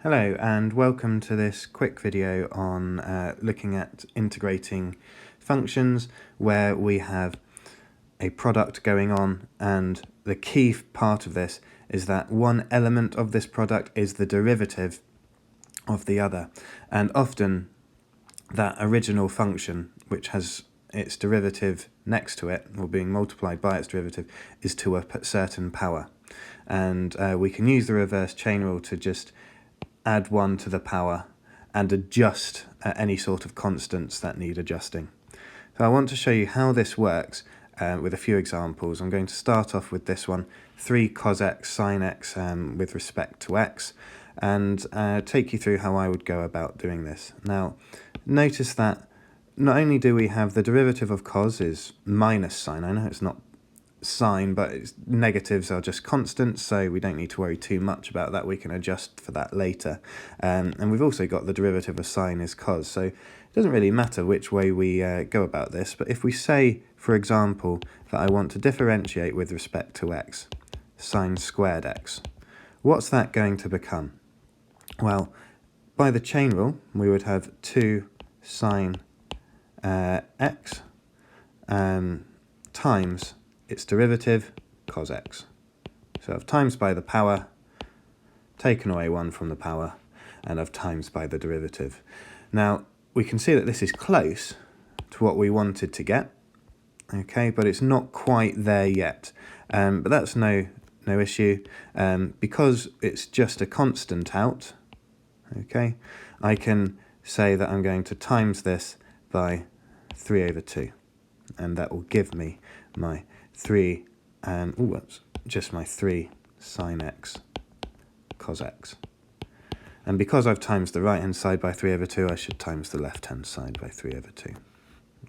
Hello and welcome to this quick video on looking at integrating functions where we have a product going on, and the key part of this is that one element of this product is the derivative of the other, and often that original function, which has its derivative next to it or being multiplied by its derivative, is to a certain power, and we can use the reverse chain rule to just add 1 to the power and adjust any sort of constants that need adjusting. So I want to show you how this works with a few examples. I'm going to start off with this one, 3 cos x sine x with respect to x, and take you through how I would go about doing this. Now, notice that not only do we have the derivative of cos is minus sine. I know it's not sine, but negatives are just constants, so we don't need to worry too much about that. We can adjust for that later. And we've also got the derivative of sine is cos, so it doesn't really matter which way we go about this. But if we say, for example, that I want to differentiate with respect to x, sine squared x, what's that going to become? Well, by the chain rule, we would have 2 sine x times its derivative, cos x. So I've times by the power, taken away 1 from the power, and I've times by the derivative. Now, we can see that this is close to what we wanted to get, okay, but it's not quite there yet. But that's no issue, because it's just a constant out, okay, I can say that I'm going to times this by 3 over 2, and that will give me my 3, that's just my 3 sine x cos x. And because I've times the right hand side by 3 over 2, I should times the left hand side by 3 over 2.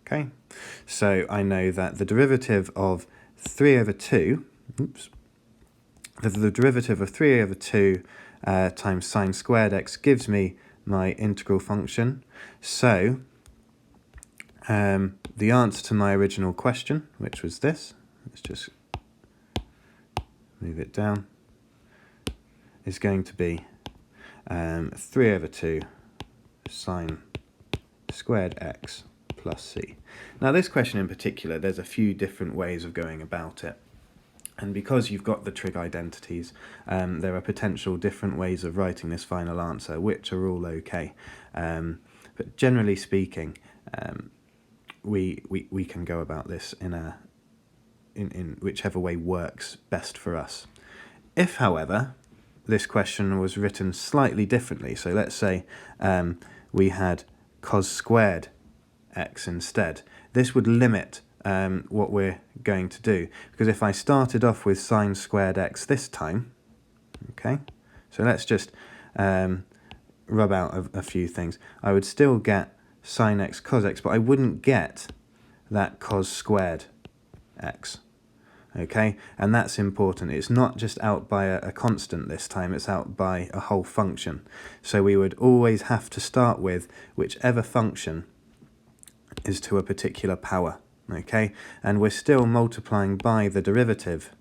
Okay, so I know that the derivative of 3 over 2, the derivative of 3 over 2 times sine squared x gives me my integral function. So the answer to my original question, which was this, let's just move it down, is going to be 3 over 2 sine squared x plus c. Now this question in particular, there's a few different ways of going about it. And because you've got the trig identities, there are potential different ways of writing this final answer, which are all okay. But generally speaking, we can go about this in whichever way works best for us. If, however, this question was written slightly differently, so let's say we had cos squared x instead, this would limit what we're going to do, because if I started off with sine squared x this time, okay, so let's just rub out a few things. I would still get sine x cos x, but I wouldn't get that cos squared x. Okay, and that's important. It's not just out by a constant this time, it's out by a whole function. So we would always have to start with whichever function is to a particular power, okay? And we're still multiplying by the derivative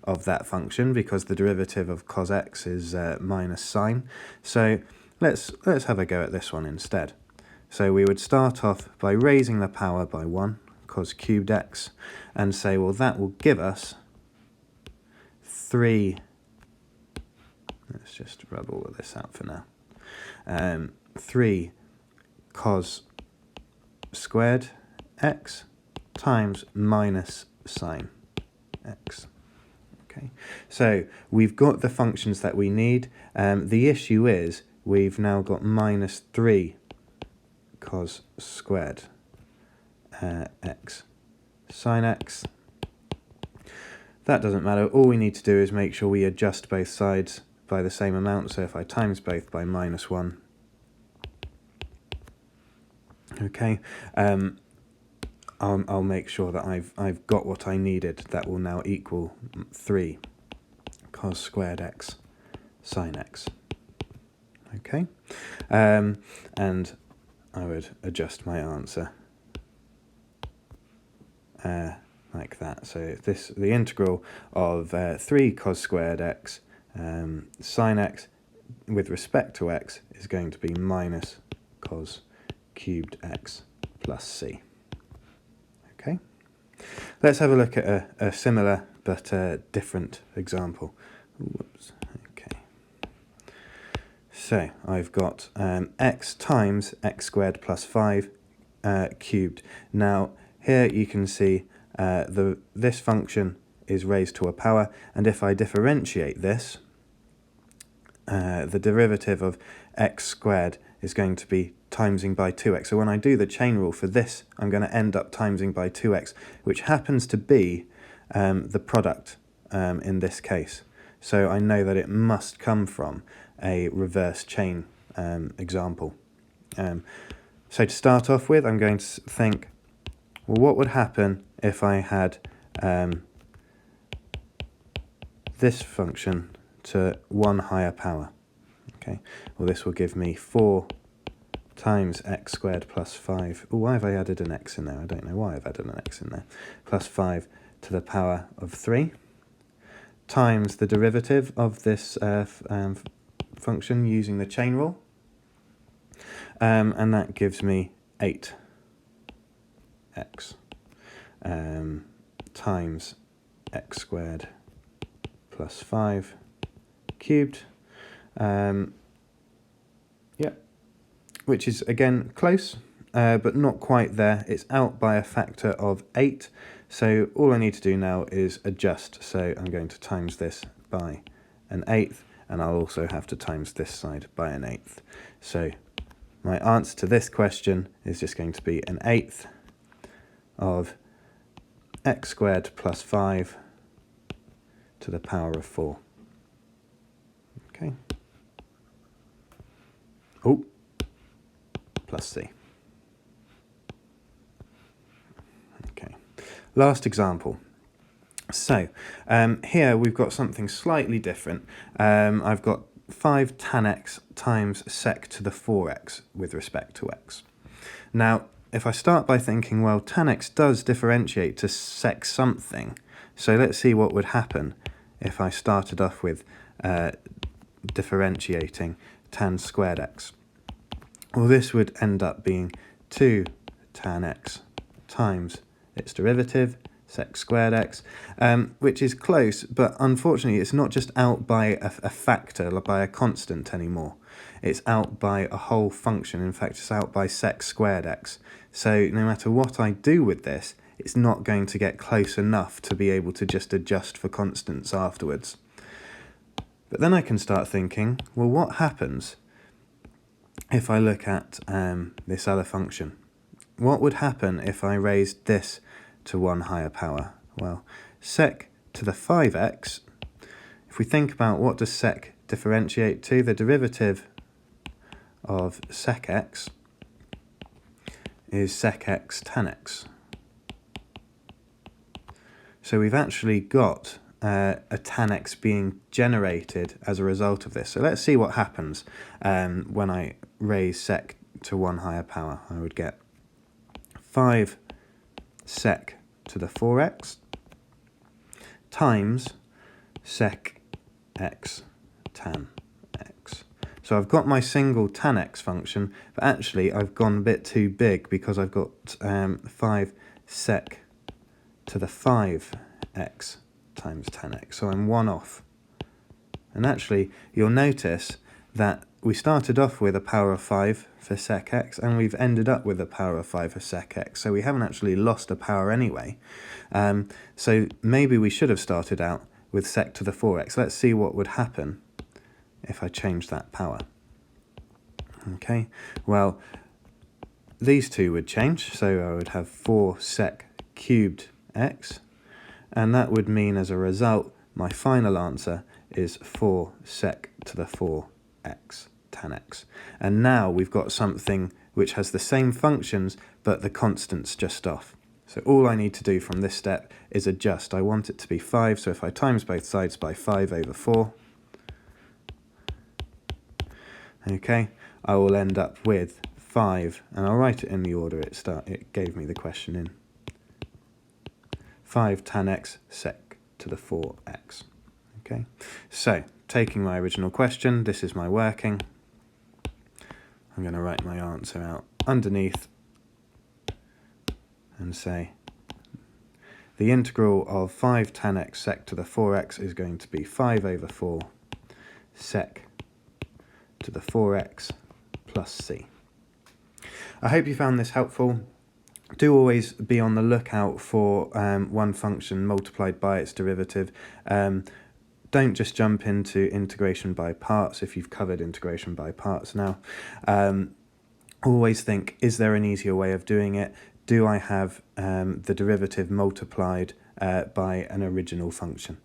of that function, because the derivative of cos x is minus sine. So let's have a go at this one instead. So we would start off by raising the power by 1, cos cubed x, and say, well, that will give us 3, let's just rub all of this out for now, 3 cos squared x times minus sine x. Okay, so we've got the functions that we need. The issue is we've now got minus 3 cos squared x sine x. That doesn't matter. All we need to do is make sure we adjust both sides by the same amount. So if I times both by minus 1, okay, I'll make sure that I've got what I needed. That will now equal 3 cos squared x sine x. Okay, and I would adjust my answer like that. So the integral of 3 cos squared x sine x with respect to x is going to be minus cos cubed x plus c. Okay, let's have a look at a similar but different example. Whoops. Okay, so I've got x times x squared plus 5 cubed. Now here you can see this function is raised to a power, and if I differentiate this, the derivative of x squared is going to be timesing by 2x. So when I do the chain rule for this, I'm going to end up timesing by 2x, which happens to be the product in this case. So I know that it must come from a reverse chain example. So to start off with, I'm going to think, well, what would happen if I had this function to one higher power? Okay, well, this will give me 4 times x squared plus 5. Oh, why have I added an x in there? I don't know why I've added an x in there. Plus 5 to the power of 3 times the derivative of this function using the chain rule. And that gives me 8x times x squared plus 5 cubed. Which is again close, but not quite there. It's out by a factor of 8. So all I need to do now is adjust. So I'm going to times this by an 1/8, and I'll also have to times this side by an 1/8. So my answer to this question is just going to be an 1/8 of x squared plus 5 to the power of 4. Okay. Oh, plus c. Okay. Last example. So here we've got something slightly different. I've got 5 tan x times sec to the 4x with respect to x. Now, if I start by thinking, well, tan x does differentiate to sec something, so let's see what would happen if I started off with differentiating tan squared x. Well, this would end up being 2 tan x times its derivative, sec squared x, which is close, but unfortunately it's not just out by a factor, by a constant anymore. It's out by a whole function. In fact, it's out by sec squared x. So no matter what I do with this, it's not going to get close enough to be able to just adjust for constants afterwards. But then I can start thinking, well, what happens if I look at this other function? What would happen if I raised this to one higher power? Well, sec to the 5x, if we think about what does sec differentiate to, the derivative of sec x is sec x tan x. So we've actually got a tan x being generated as a result of this. So let's see what happens when I raise sec to one higher power. I would get 5 sec to the 4x times sec x tan x. So I've got my single tan x function, but actually I've gone a bit too big because I've got 5 sec to the 5x times tan x. So I'm one off. And actually, you'll notice that we started off with a power of 5 for sec x, and we've ended up with a power of 5 for sec x. So we haven't actually lost a power anyway. So maybe we should have started out with sec to the 4x. Let's see what would happen if I change that power. Okay, well, these two would change. So I would have 4 sec cubed x, and that would mean as a result my final answer is 4 sec to the 4x tan x. And now we've got something which has the same functions but the constant's just off. So all I need to do from this step is adjust. I want it to be 5, so if I times both sides by 5 over 4, okay, I will end up with 5, and I'll write it in the order it gave me the question in. 5 tan x sec to the 4x. Okay, so taking my original question, this is my working. I'm going to write my answer out underneath and say the integral of 5 tan x sec to the 4x is going to be 5 over 4 sec to the 4x plus c. I hope you found this helpful. Do always be on the lookout for one function multiplied by its derivative. Don't just jump into integration by parts if you've covered integration by parts now. Always think, is there an easier way of doing it? Do I have the derivative multiplied by an original function?